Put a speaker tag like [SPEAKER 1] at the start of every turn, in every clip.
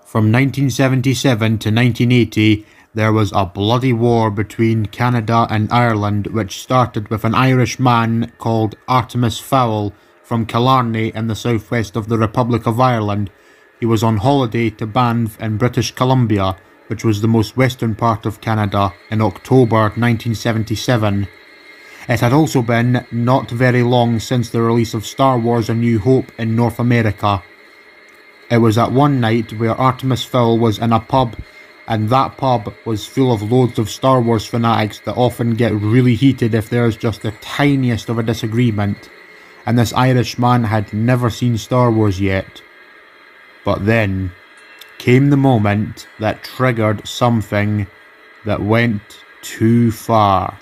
[SPEAKER 1] From 1977 to 1980, there was a bloody war between Canada and Ireland which started with an Irish man called Artemis Fowl from Killarney in the southwest of the Republic of Ireland. He was on holiday to Banff in British Columbia, which was the most western part of Canada, in October 1977. It had also been not very long since the release of Star Wars: A New Hope in North America. It was at one night where Artemis Fowl was in a pub, and that pub was full of loads of Star Wars fanatics that often get really heated if there's just the tiniest of a disagreement, and this Irish man had never seen Star Wars yet. But then came the moment that triggered something that went too far.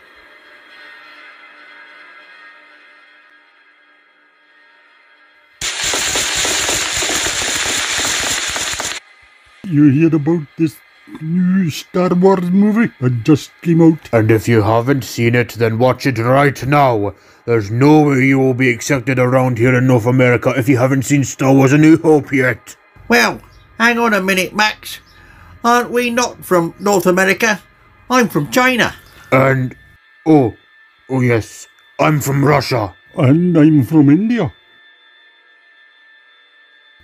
[SPEAKER 2] You hear about this new Star Wars movie that just came out?
[SPEAKER 1] And if you haven't seen it, then watch it right now. There's no way you will be accepted around here in North America if you haven't seen Star Wars: A New Hope yet.
[SPEAKER 3] Well, hang on a minute, Max. Aren't we not from North America? I'm from China.
[SPEAKER 1] And... oh yes, I'm from Russia.
[SPEAKER 2] And I'm from India.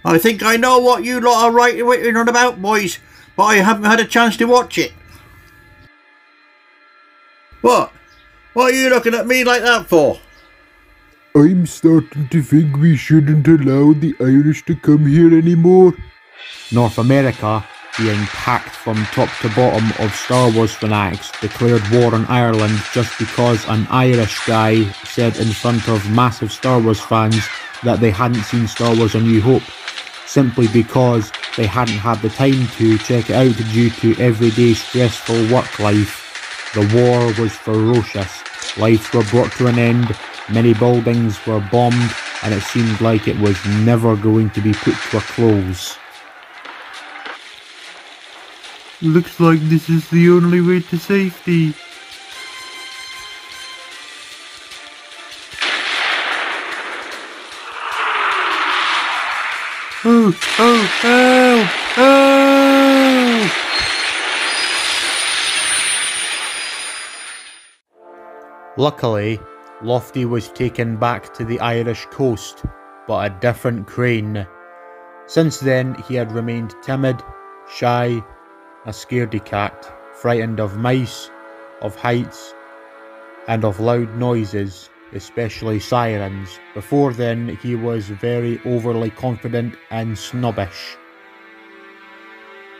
[SPEAKER 3] I think I know what you lot are writing on about, boys, but I haven't had a chance to watch it. What? What are you looking at me like that for?
[SPEAKER 2] I'm starting to think we shouldn't allow the Irish to come here anymore.
[SPEAKER 1] North America, being packed from top to bottom of Star Wars fanatics, declared war on Ireland just because an Irish guy said in front of massive Star Wars fans that they hadn't seen Star Wars: A New Hope, simply because they hadn't had the time to check it out due to everyday stressful work life. The war was ferocious. Lives were brought to an end, many buildings were bombed, and it seemed like it was never going to be put to a close.
[SPEAKER 4] Looks like this is the only way to safety. Oh, help! Help!
[SPEAKER 1] Luckily, Softy was taken back to the Irish coast, but a different crane. Since then, he had remained timid, shy, a scaredy cat, frightened of mice, of heights, and of loud noises, especially sirens. Before then, he was very overly confident and snobbish.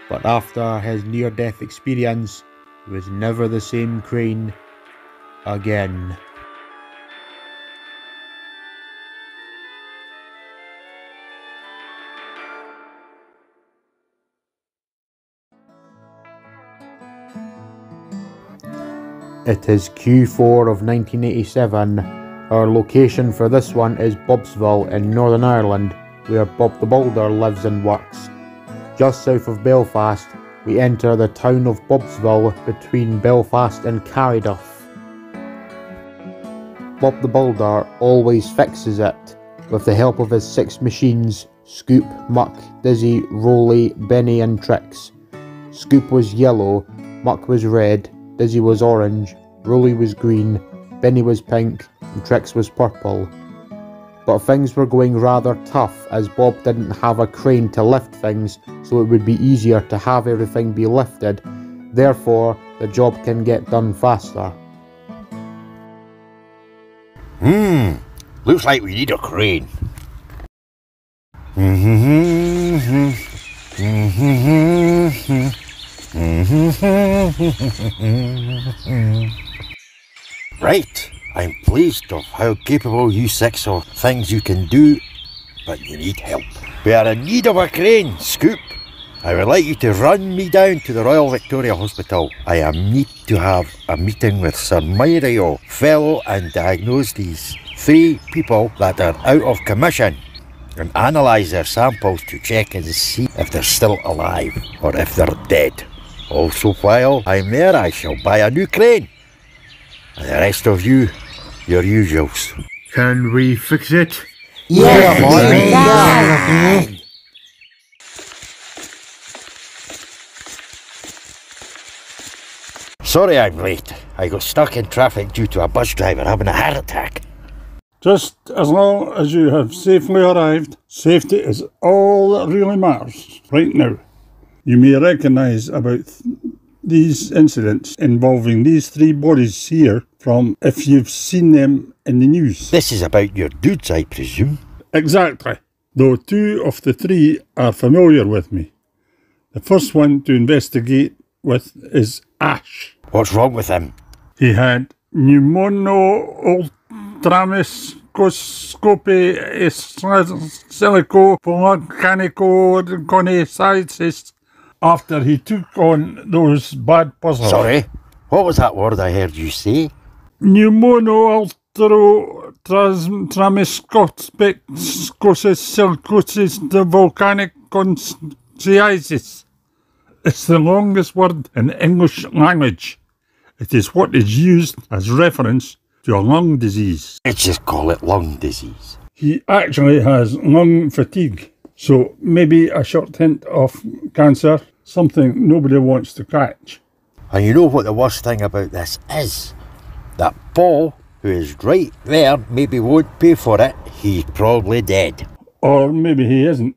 [SPEAKER 1] But after his near-death experience, he was never the same crane again. It is Q4 of 1987. Our location for this one is Bobsville in Northern Ireland, where Bob the Builder lives and works. Just south of Belfast, we enter the town of Bobsville between Belfast and Carryduff. Bob the Builder always fixes it, with the help of his 6 machines: Scoop, Muck, Dizzy, Rolly, Benny and Trix. Scoop was yellow, Muck was red, Dizzy was orange, Rolly was green, Benny was pink, and Trix was purple. But things were going rather tough as Bob didn't have a crane to lift things, so it would be easier to have everything be lifted. Therefore, the job can get done faster.
[SPEAKER 5] Looks like we need a crane. Right, I'm pleased of how capable you 6 of things you can do, but you need help. We are in need of a crane, Scoop. I would like you to run me down to the Royal Victoria Hospital. I need to have a meeting with Sir Mario Fellow and diagnose these 3 people that are out of commission and analyse their samples to check and see if they're still alive or if they're dead. Also, while I'm there, I shall buy a new crane. And the rest of you, your usuals.
[SPEAKER 4] Can we fix it?
[SPEAKER 5] Sorry I'm late. I got stuck in traffic due to a bus driver having a heart attack.
[SPEAKER 2] Just as long as you have safely arrived, safety is all that really matters right now. You may recognise about these incidents involving these three bodies here from if you've seen them in the news.
[SPEAKER 5] This is about your dudes, I presume.
[SPEAKER 2] Exactly, though two of the three are familiar with me. The first one to investigate with is Ash.
[SPEAKER 5] What's wrong with him?
[SPEAKER 2] He had pneumonoultramiscoscopy silico-volcanico-conesitis after he took on those bad puzzles.
[SPEAKER 5] Sorry, what was that word I heard you say?
[SPEAKER 2] Pneumonoultramiscoscopy-volcanic-conesitis. It's the longest word in the English language. It is what is used as reference to a lung disease.
[SPEAKER 5] Let's just call it lung disease.
[SPEAKER 2] He actually has lung fatigue, so maybe a short hint of cancer, something nobody wants to catch.
[SPEAKER 5] And you know what the worst thing about this is? That Paul, who is right there, maybe won't pay for it. He's probably dead.
[SPEAKER 2] Or maybe he isn't.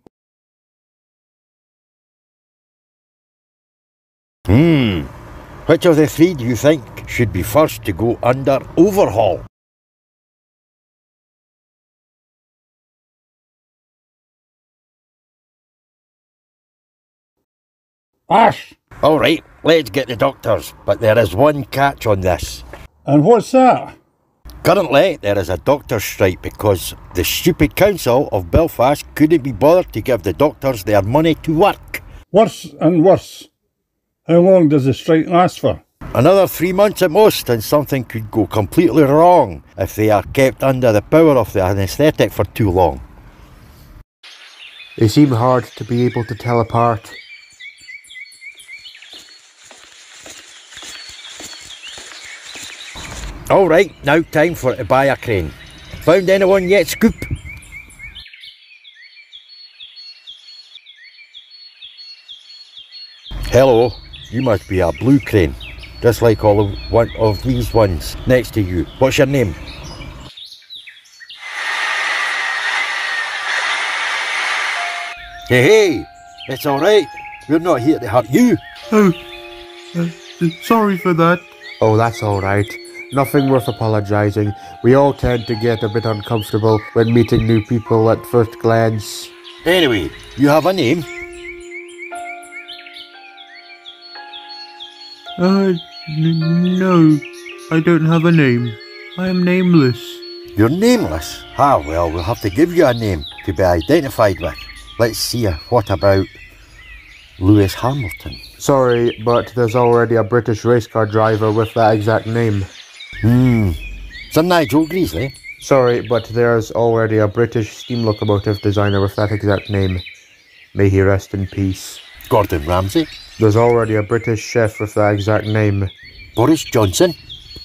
[SPEAKER 5] Which of the three do you think should be first to go under overhaul?
[SPEAKER 2] Ash!
[SPEAKER 5] All right, let's get the doctors, but there is one catch on this.
[SPEAKER 2] And what's that?
[SPEAKER 5] Currently, there is a doctor's strike because the stupid council of Belfast couldn't be bothered to give the doctors their money to work.
[SPEAKER 2] Worse and worse. How long does the strike last for?
[SPEAKER 5] Another 3 months at most, and something could go completely wrong if they are kept under the power of the anaesthetic for too long.
[SPEAKER 1] They seem hard to be able to tell apart.
[SPEAKER 5] All right, now time for it to buy a crane. Found anyone yet, Scoop? Hello, you must be a blue crane, just like one of these ones next to you. What's your name? Hey, it's all right. We're not here to hurt you.
[SPEAKER 4] Oh, sorry for that.
[SPEAKER 1] Oh, that's alright. Nothing worth apologising. We all tend to get a bit uncomfortable when meeting new people at first glance.
[SPEAKER 5] Anyway, you have a name?
[SPEAKER 4] No, I don't have a name. I am nameless.
[SPEAKER 5] You're nameless? Ah, well, we'll have to give you a name to be identified with. Let's see, what about Lewis Hamilton?
[SPEAKER 1] Sorry, but there's already a British race car driver with that exact name.
[SPEAKER 5] Sir Nigel Greasley?
[SPEAKER 1] Sorry, but there's already a British steam locomotive designer with that exact name. May he rest in peace.
[SPEAKER 5] Gordon Ramsay?
[SPEAKER 1] There's already a British chef with that exact name.
[SPEAKER 5] Boris Johnson?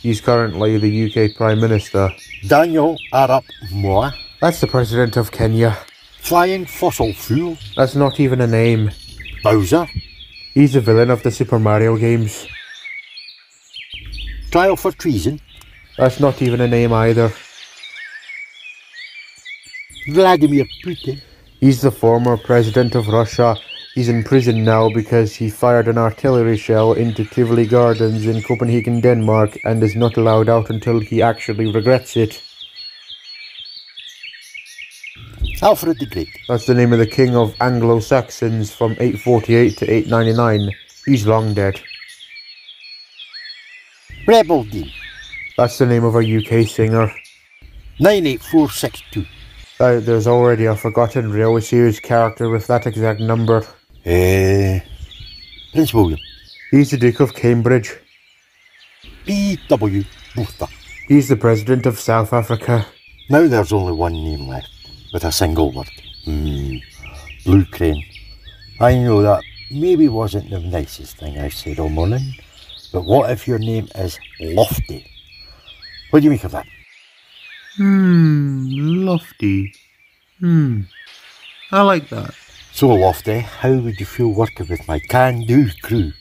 [SPEAKER 1] He's currently the UK Prime Minister.
[SPEAKER 5] Daniel Arap Moi?
[SPEAKER 1] That's the President of Kenya.
[SPEAKER 5] Flying Fossil Fuel?
[SPEAKER 1] That's not even a name.
[SPEAKER 5] Bowser?
[SPEAKER 1] He's the villain of the Super Mario games.
[SPEAKER 5] Trial for treason?
[SPEAKER 1] That's not even a name either.
[SPEAKER 5] Vladimir Putin?
[SPEAKER 1] He's the former President of Russia. He's in prison now because he fired an artillery shell into Tivoli Gardens in Copenhagen, Denmark, and is not allowed out until he actually regrets it.
[SPEAKER 5] Alfred the Great?
[SPEAKER 1] That's the name of the king of Anglo-Saxons from 848 to 899. He's long dead.
[SPEAKER 5] Rebel Dean?
[SPEAKER 1] That's the name of a UK singer.
[SPEAKER 5] 98462?
[SPEAKER 1] There's already a forgotten Railway Series character with that exact number.
[SPEAKER 5] Prince William?
[SPEAKER 1] He's the Duke of Cambridge.
[SPEAKER 5] P.W. Botha?
[SPEAKER 1] He's the President of South Africa.
[SPEAKER 5] Now there's only one name left, with a single word. Blue Crane. I know that maybe wasn't the nicest thing I said all morning, but what if your name is Lofty? What do you make of that?
[SPEAKER 4] Lofty. I like that.
[SPEAKER 5] So Lofty, how would you feel working with my can-do crew?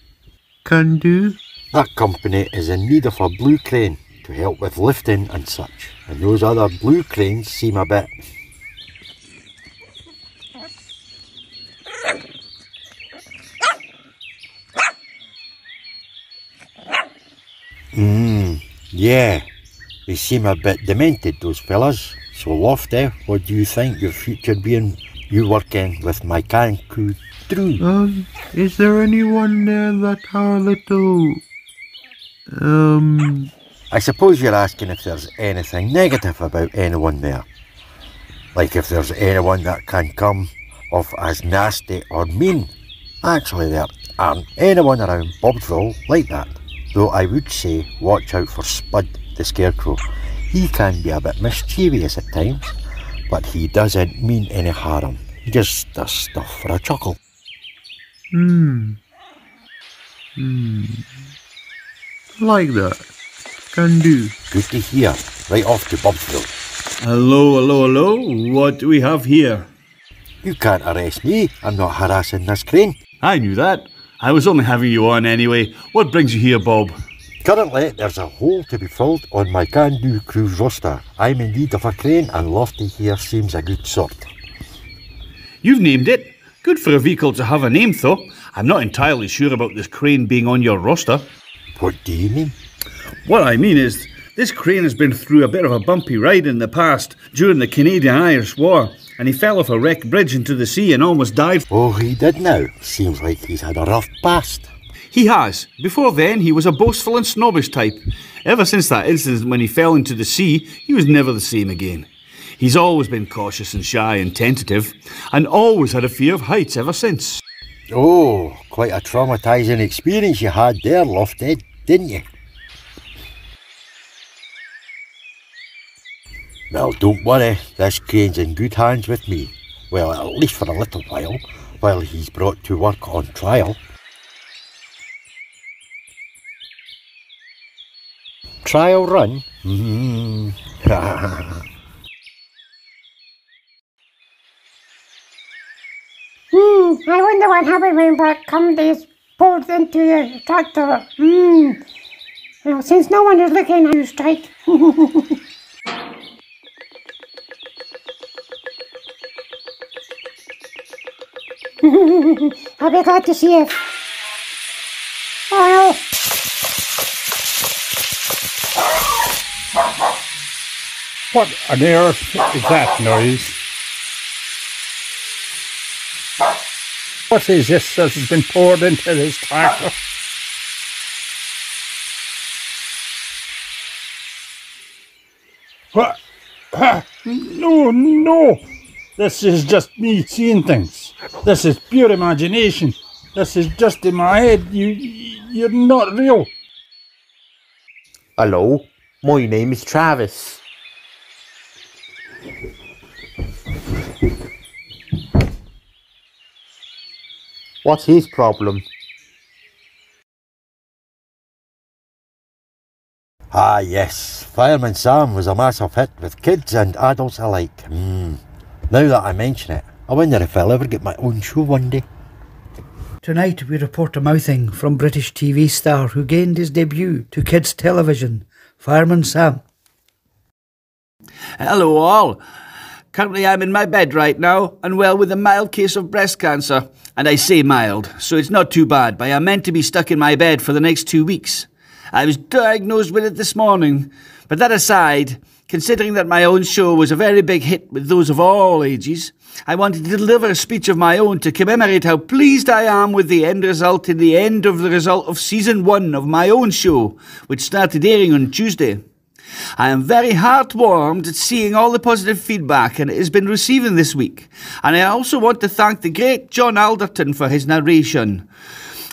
[SPEAKER 4] Can do?
[SPEAKER 5] That company is in need of a blue crane to help with lifting and such, and those other blue cranes seem a bit... yeah, they seem a bit demented, those fellas. So Lofty, what do you think your future being you working with my can crew through?
[SPEAKER 4] Is there anyone there that are a little...
[SPEAKER 5] I suppose you're asking if there's anything negative about anyone there. Like if there's anyone that can come off as nasty or mean. Actually, there aren't anyone around Bobsville like that. Though I would say watch out for Spud the Scarecrow. He can be a bit mischievous at times, but he doesn't mean any harm. He just does stuff for a chuckle.
[SPEAKER 4] Like that. Can do.
[SPEAKER 5] Good to hear. Right off to Bobsville.
[SPEAKER 6] Hello. What do we have here?
[SPEAKER 5] You can't arrest me. I'm not harassing this crane.
[SPEAKER 6] I knew that. I was only having you on anyway. What brings you here, Bob?
[SPEAKER 5] Currently, there's a hole to be filled on my can-do crew's roster. I'm in need of a crane, and Lofty here seems a good sort.
[SPEAKER 6] You've named it. Good for a vehicle to have a name, though. I'm not entirely sure about this crane being on your roster.
[SPEAKER 5] What do you mean?
[SPEAKER 6] What I mean is, this crane has been through a bit of a bumpy ride in the past, during the Canadian-Irish War, and he fell off a wrecked bridge into the sea and almost died.
[SPEAKER 5] Oh, he did now. Seems like he's had a rough past.
[SPEAKER 6] He has. Before then, he was a boastful and snobbish type. Ever since that incident when he fell into the sea, he was never the same again. He's always been cautious and shy and tentative, and always had a fear of heights ever since.
[SPEAKER 5] Oh, quite a traumatising experience you had there, Lofty, didn't you? Well, don't worry, this crane's in good hands with me. Well, at least for a little while he's brought to work on trial. Trial run?
[SPEAKER 7] I wonder what happened when Bart come these boards into the tractor. Well, since no one is looking at you straight. I'll be glad to see it. Oh no!
[SPEAKER 2] What on earth is that noise? What is this that has been poured into this tractor? What? No! This is just me seeing things. This is pure imagination. This is just in my head. You're not real.
[SPEAKER 8] Hello, my name is Travis. What's his problem?
[SPEAKER 5] Ah yes, Fireman Sam was a massive hit with kids and adults alike. Now that I mention it, I wonder if I'll ever get my own show one day.
[SPEAKER 9] Tonight we report a mouthing from British TV star who gained his debut to kids television, Fireman Sam.
[SPEAKER 6] Hello all. Currently I'm in my bed right now, unwell with a mild case of breast cancer. And I say mild, so it's not too bad, but I'm meant to be stuck in my bed for the next 2 weeks. I was diagnosed with it this morning. But that aside, considering that my own show was a very big hit with those of all ages, I wanted to deliver a speech of my own to commemorate how pleased I am with the end result in the end of the result of Season 1 of my own show, which started airing on Tuesday. I am very heartwarmed at seeing all the positive feedback and it has been receiving this week. And I also want to thank the great John Alderton for his narration.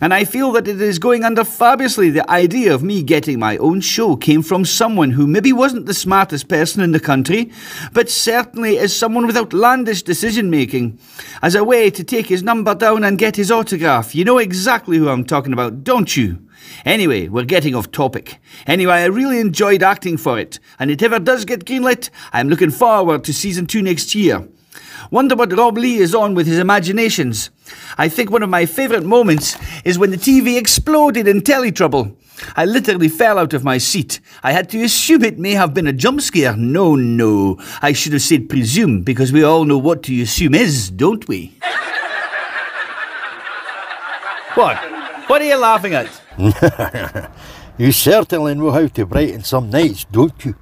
[SPEAKER 6] And I feel that it is going under fabulously. The idea of me getting my own show came from someone who maybe wasn't the smartest person in the country, but certainly is someone with outlandish decision-making, as a way to take his number down and get his autograph. You know exactly who I'm talking about, don't you? Anyway, we're getting off topic. Anyway, I really enjoyed acting for it, and if it ever does get greenlit, I'm looking forward to Season 2 next year. Wonder what Rob Lee is on with his imaginations. I think one of my favourite moments is when the TV exploded in Telly Trouble. I literally fell out of my seat. I had to assume it may have been a jump scare. No. I should have said presume, because we all know what to assume is, don't we? What? What are you laughing at?
[SPEAKER 5] You certainly know how to brighten some nights, don't you?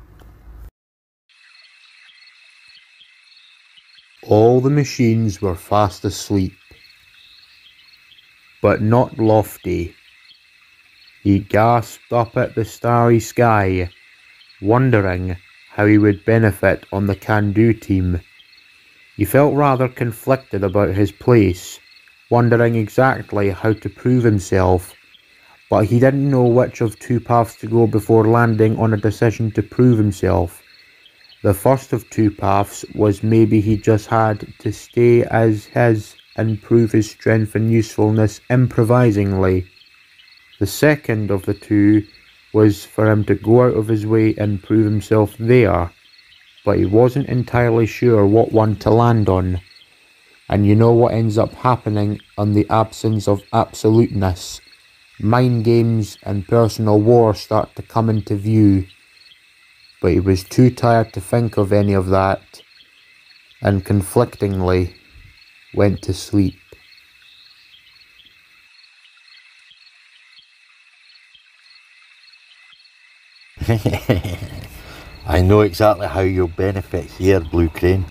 [SPEAKER 1] All the machines were fast asleep, but not Lofty. He gasped up at the starry sky, wondering how he would benefit on the can-do team. He felt rather conflicted about his place, wondering exactly how to prove himself, but he didn't know which of two paths to go before landing on a decision to prove himself. The first of two paths was maybe he just had to stay as his and prove his strength and usefulness improvisingly. The second of the two was for him to go out of his way and prove himself there, but he wasn't entirely sure what one to land on. And you know what ends up happening on the absence of absoluteness. Mind games and personal war start to come into view. But he was too tired to think of any of that, and conflictingly went to sleep.
[SPEAKER 5] I know exactly how you'll benefit here, Blue Crane.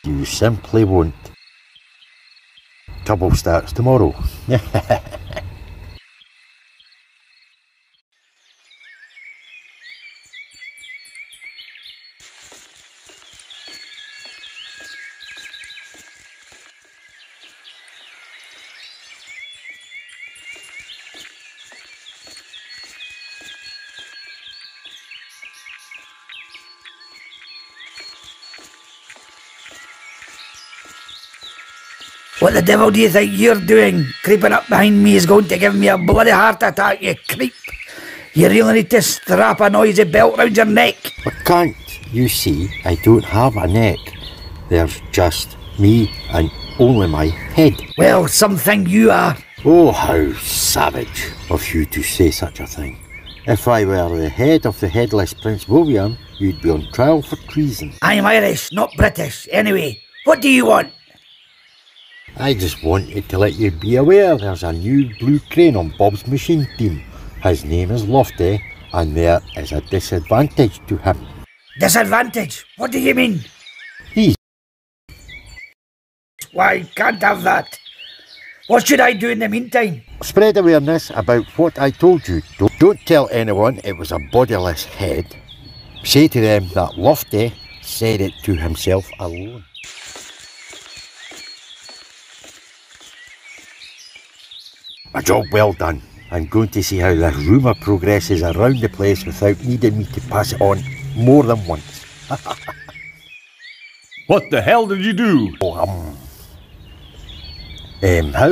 [SPEAKER 5] You simply won't. Trouble starts tomorrow.
[SPEAKER 9] What the devil do you think you're doing? Creeping up behind me is going to give me a bloody heart attack, you creep. You really need to strap a noisy belt round your neck.
[SPEAKER 5] But can't you see I don't have a neck? There's just me and only my head.
[SPEAKER 9] Well, something you are.
[SPEAKER 5] Oh, how savage of you to say such a thing. If I were the head of the headless Prince William, you'd be on trial for treason.
[SPEAKER 9] I'm Irish, not British. Anyway, what do you want?
[SPEAKER 5] I just wanted to let you be aware there's a new Blue Crane on Bob's machine team. His name is Lofty, and there is a disadvantage to him.
[SPEAKER 9] Disadvantage? What do you mean?
[SPEAKER 5] He's...
[SPEAKER 9] Why, can't have that. What should I do in the meantime?
[SPEAKER 5] Spread awareness about what I told you. Don't tell anyone it was a bodiless head. Say to them that Lofty said it to himself alone. A job well done. I'm going to see how this rumour progresses around the place without needing me to pass it on more than once.
[SPEAKER 10] What the hell did you do?
[SPEAKER 5] Oh, how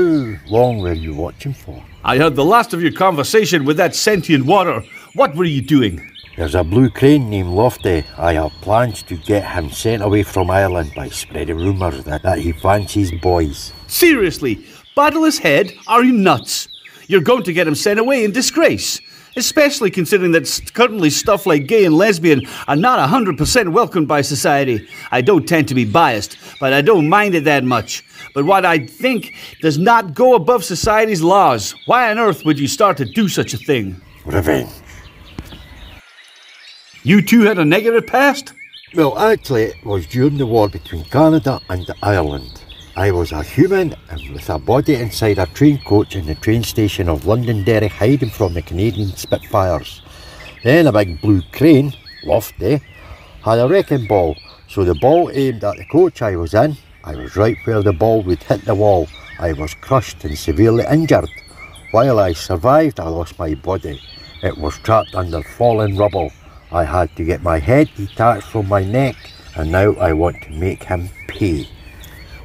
[SPEAKER 5] long were you watching for?
[SPEAKER 10] I heard the last of your conversation with that sentient water. What were you doing?
[SPEAKER 5] There's a Blue Crane named Lofty. I have plans to get him sent away from Ireland by spreading rumours that he fancies boys.
[SPEAKER 6] Seriously? Bodiless head? Are you nuts? You're going to get him sent away in disgrace. Especially considering that currently stuff like gay and lesbian are not 100% welcomed by society. I don't tend to be biased, but I don't mind it that much. But what I think does not go above society's laws. Why on earth would you start to do such a thing?
[SPEAKER 5] Revenge.
[SPEAKER 6] You two had a negative past?
[SPEAKER 5] Well, actually, it was during the war between Canada and Ireland. I was a human and with a body inside a train coach in the train station of Londonderry, hiding from the Canadian Spitfires. Then a big Blue Crane, Lofty, had a wrecking ball, so the ball aimed at the coach I was in. I was right where the ball would hit the wall. I was crushed and severely injured. While I survived, I lost my body. It was trapped under fallen rubble. I had to get my head detached from my neck, and now I want to make him pay.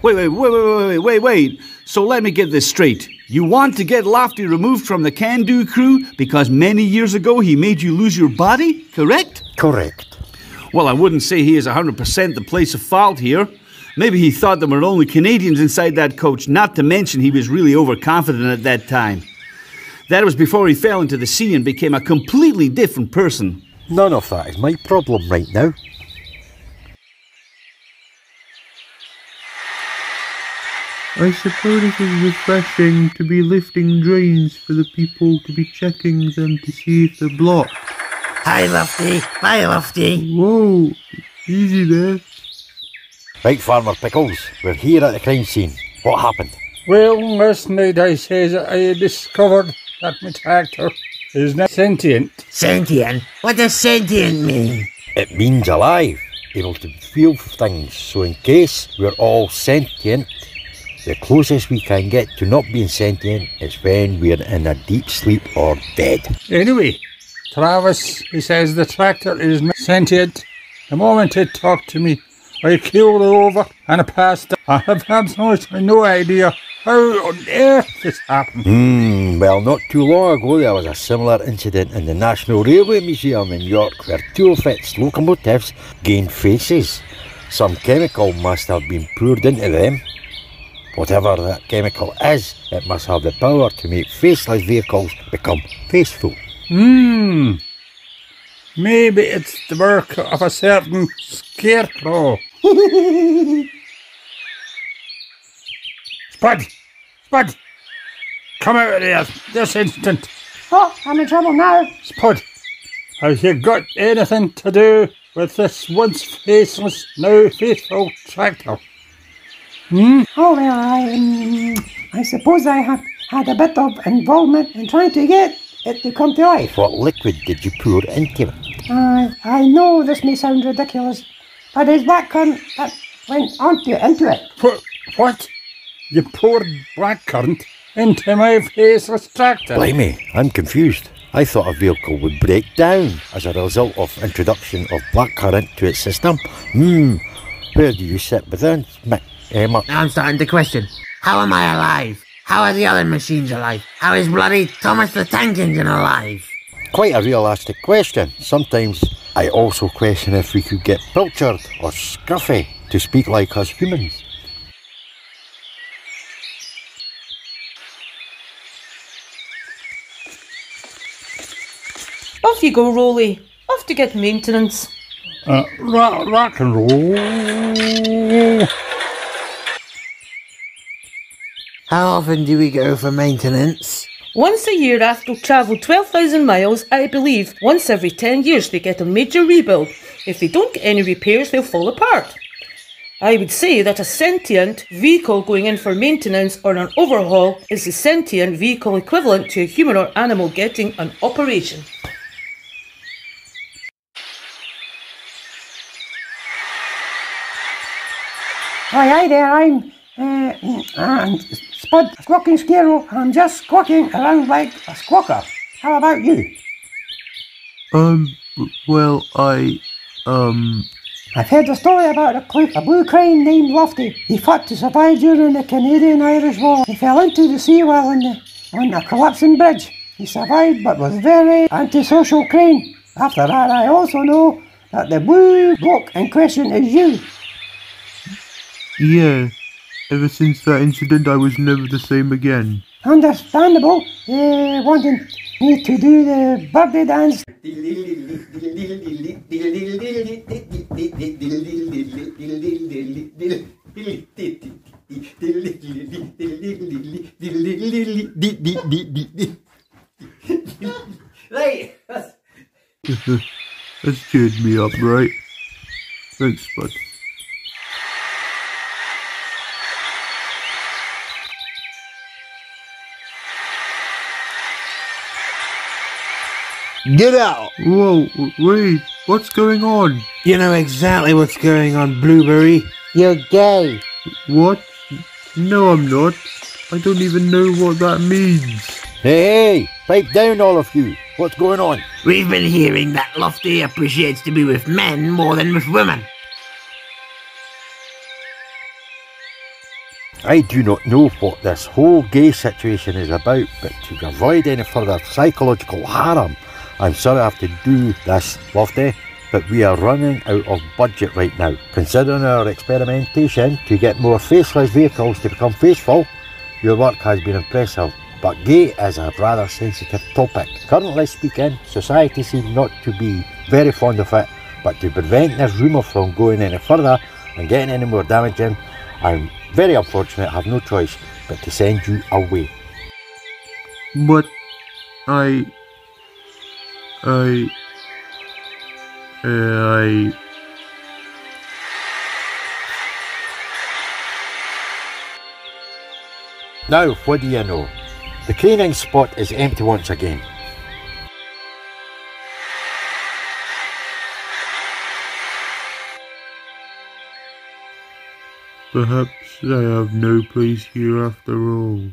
[SPEAKER 6] Wait. So let me get this straight. You want to get Lofty removed from the can-do crew because many years ago he made you lose your body, correct?
[SPEAKER 5] Correct.
[SPEAKER 6] Well, I wouldn't say he is 100% the place of fault here. Maybe he thought there were only Canadians inside that coach, not to mention he was really overconfident at that time. That was before he fell into the sea and became a completely different person.
[SPEAKER 5] None of that is my problem right now.
[SPEAKER 4] I suppose it is refreshing to be lifting drains for the people to be checking them to see if they're blocked.
[SPEAKER 9] Hi, Lofty. Hi, Lofty.
[SPEAKER 4] Whoa, easy there.
[SPEAKER 5] Right, Farmer Pickles, we're here at the crime scene. What happened?
[SPEAKER 2] Well, last night I says I discovered that my tractor is not sentient.
[SPEAKER 9] Sentient? What does sentient mean?
[SPEAKER 5] It means alive, able to feel things. So in case we're all sentient, the closest we can get to not being sentient is when we're in a deep sleep or dead.
[SPEAKER 2] Anyway, Travis, he says the tractor is not sentient. The moment it talked to me, I keeled over and I passed out. I have absolutely no idea how on earth this happened.
[SPEAKER 5] Well, not too long ago there was a similar incident in the National Railway Museum in York where two of its locomotives gained faces. Some chemical must have been poured into them. Whatever that chemical is, it must have the power to make faceless vehicles become faceful.
[SPEAKER 2] Maybe it's the work of a certain scarecrow. Spud! Spud! Come out of there this instant.
[SPEAKER 7] Oh, I'm in trouble now.
[SPEAKER 2] Spud, have you got anything to do with this once faceless, now faithful tractor?
[SPEAKER 7] Oh, well, I suppose I have had a bit of involvement in trying to get it to come to life.
[SPEAKER 5] What liquid did you pour into it?
[SPEAKER 7] I know this may sound ridiculous, but it's blackcurrant that went into it.
[SPEAKER 2] What? You poured blackcurrant into my faceless tractor?
[SPEAKER 5] Blimey, I'm confused. I thought a vehicle would break down as a result of introduction of blackcurrant to its system. Where do you sit with that, Emma?
[SPEAKER 9] Now I'm starting to question. How am I alive? How are the other machines alive? How is bloody Thomas the Tank Engine alive?
[SPEAKER 5] Quite a realistic question. Sometimes I also question if we could get pilchard or scruffy to speak like us humans.
[SPEAKER 11] Off you go, Rolly. Off to get maintenance.
[SPEAKER 2] Rock and roll.
[SPEAKER 9] How often do we go for maintenance?
[SPEAKER 11] Once a year after travel 12,000 miles, I believe once every 10 years they get a major rebuild. If they don't get any repairs, they'll fall apart. I would say that a sentient vehicle going in for maintenance or an overhaul is the sentient vehicle equivalent to a human or animal getting an operation.
[SPEAKER 7] Hi there, I'm Spud, squawking squirrel. I'm just squawking around like a squawker. How about you?
[SPEAKER 4] Well,
[SPEAKER 7] I've heard a story about a blue crane named Lofty. He fought to survive during the Canadian-Irish War. He fell into the sea while on a collapsing bridge. He survived but was very antisocial crane. After that, I also know that the blue bloke in question is you.
[SPEAKER 4] yeah. Ever since that incident, I was never the same again.
[SPEAKER 7] Understandable. Wanting me to do the birthday dance.
[SPEAKER 3] Right.
[SPEAKER 4] That's cheered me up, right? Thanks, Spud.
[SPEAKER 8] Get out!
[SPEAKER 4] Whoa, wait, what's going on?
[SPEAKER 8] You know exactly what's going on, Blueberry. You're gay.
[SPEAKER 4] What? No, I'm not. I don't even know what that means.
[SPEAKER 5] Hey, pipe down all of you. What's going on?
[SPEAKER 9] We've been hearing that Lofty appreciates to be with men more than with women.
[SPEAKER 5] I do not know what this whole gay situation is about, but to avoid any further psychological harm, I'm sorry I have to do this, Lofty, but we are running out of budget right now. Considering our experimentation to get more faceless vehicles to become faceful, your work has been impressive. But gay is a rather sensitive topic. Currently speaking, society seems not to be very fond of it, but to prevent this rumour from going any further and getting any more damaging, I'm very unfortunate, have no choice but to send you away.
[SPEAKER 4] But I...
[SPEAKER 5] Now, what do you know? The craning spot is empty once again.
[SPEAKER 4] Perhaps I have no place here after all.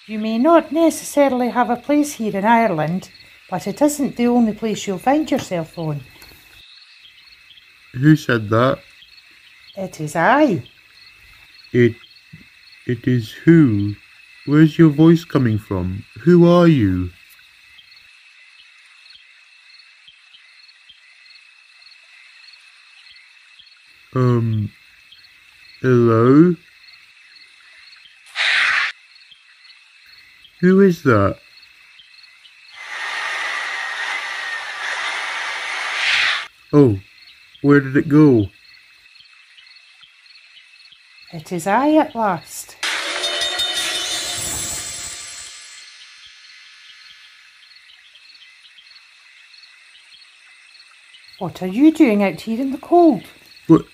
[SPEAKER 7] You may not necessarily have a place here in Ireland, but it isn't the only place you'll find yourself on.
[SPEAKER 4] Who said that?
[SPEAKER 7] It is I.
[SPEAKER 4] It is who? Where's your voice coming from? Who are you? Hello? Who is that? Oh, where did it go?
[SPEAKER 7] It is I at last. What are you doing out here in the cold?
[SPEAKER 4] What?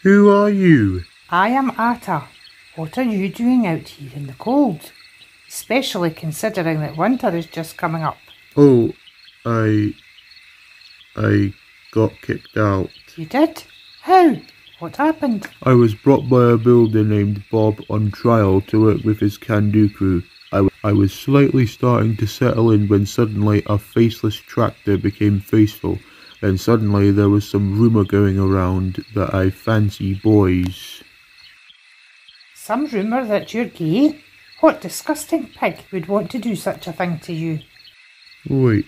[SPEAKER 4] Who are you?
[SPEAKER 7] I am Atta. What are you doing out here in the cold? Especially considering that winter is just coming up.
[SPEAKER 4] Oh, I got kicked out.
[SPEAKER 7] You did? How? What happened?
[SPEAKER 4] I was brought by a builder named Bob on trial to work with his can-do crew. I was slightly starting to settle in when suddenly a faceless tractor became faceful. Then suddenly there was some rumour going around that I fancy boys.
[SPEAKER 7] Some rumour that you're gay? What disgusting pig would want to do such a thing to you?
[SPEAKER 4] Wait,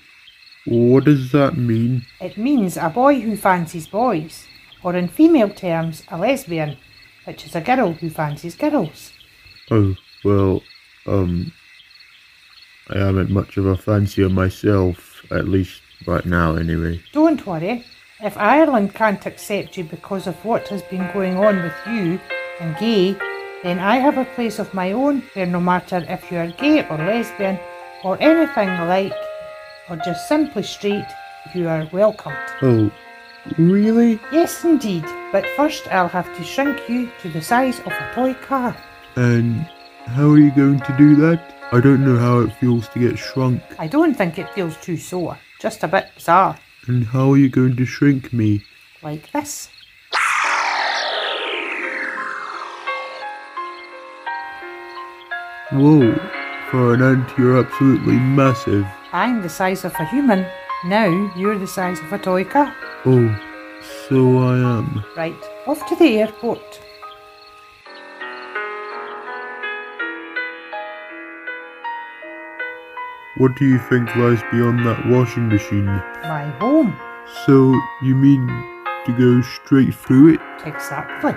[SPEAKER 4] what does that mean?
[SPEAKER 7] It means a boy who fancies boys, or in female terms, a lesbian, which is a girl who fancies girls.
[SPEAKER 4] Oh, well, I haven't much of a fancier myself, at least right now anyway.
[SPEAKER 7] Don't worry. If Ireland can't accept you because of what has been going on with you and gay, then I have a place of my own where no matter if you are gay or lesbian or anything like, or just simply straight, you are welcomed.
[SPEAKER 4] Oh, really?
[SPEAKER 7] Yes indeed, but first I'll have to shrink you to the size of a toy car.
[SPEAKER 4] And how are you going to do that? I don't know how it feels to get shrunk.
[SPEAKER 7] I don't think it feels too sore, just a bit bizarre.
[SPEAKER 4] And how are you going to shrink me?
[SPEAKER 7] Like this.
[SPEAKER 4] Whoa, for an ant you're absolutely massive.
[SPEAKER 7] I'm the size of a human. Now you're the size of a toy car.
[SPEAKER 4] Oh, so I am.
[SPEAKER 7] Right, off to the airport.
[SPEAKER 4] What do you think lies beyond that washing machine?
[SPEAKER 7] My home.
[SPEAKER 4] So, you mean to go straight through it?
[SPEAKER 7] Exactly.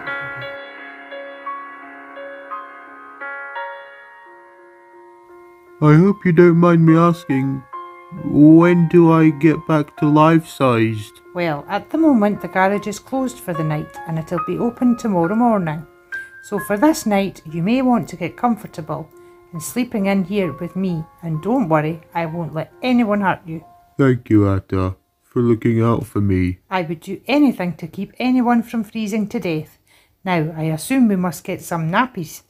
[SPEAKER 4] I hope you don't mind me asking, when do I get back to life-sized?
[SPEAKER 7] Well, at the moment the garage is closed for the night and it'll be open tomorrow morning. So for this night you may want to get comfortable and sleeping in here with me, and don't worry, I won't let anyone hurt you.
[SPEAKER 4] Thank you, Atta, for looking out for me.
[SPEAKER 7] I would do anything to keep anyone from freezing to death. Now, I assume we must get some nappies.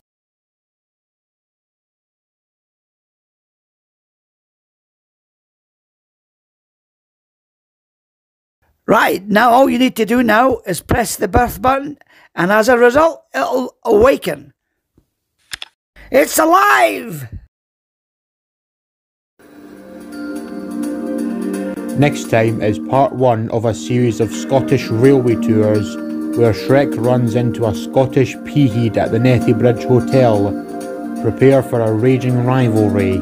[SPEAKER 9] Right, now all you need to do now is press the birth button, and as a result, it'll awaken. It's alive!
[SPEAKER 1] Next time is part 1 of a series of Scottish railway tours where Shrek runs into a Scottish peahead at the Nethy Bridge Hotel. Prepare for a raging rivalry.